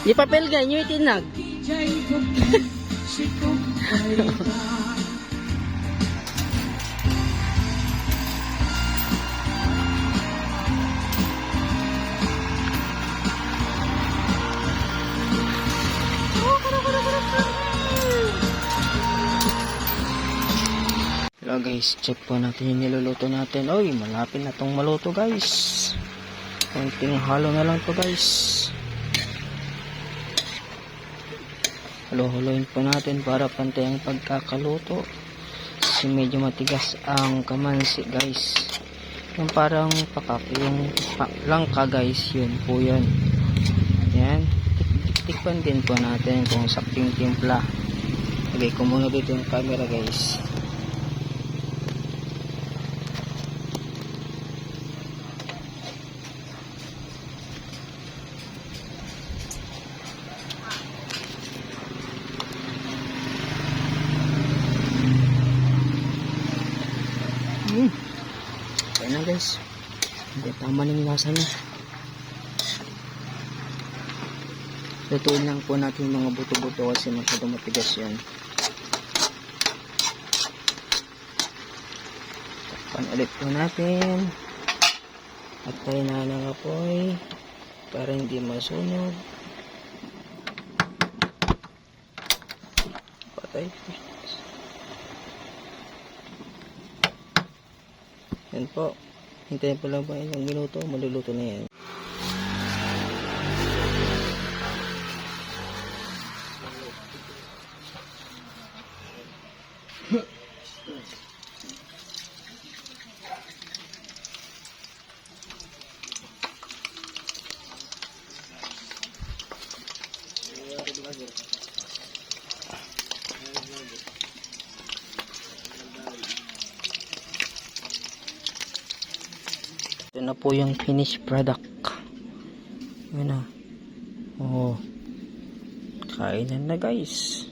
Di papel ganyo itinag. Hello guys, check po natin yung niluluto natin. Oy, malapit na tong maluto guys. Konting halo na lang to guys. Halo-haloin po natin para pantay ang pagkakaluto. Kasi medyo matigas ang kamansi guys. Yung parang pakak, yung langka guys, yun po yun. Yan, tikpan din po natin kung sakting timpla. Lagay ko muna dito yung camera guys. Kaya na guys, hindi tama na yung lasa niya. Lutuin lang po natin yung mga buto-buto kasi masyadong matigas yan. Takpan ulit po natin. At tayo na ng apoy para hindi masunog. Patay. Yan po. Hintayin po lang ba ilang minuto, maluluto na yan. Ito na po yung finished product. Yan na. Oh. Kainan na guys.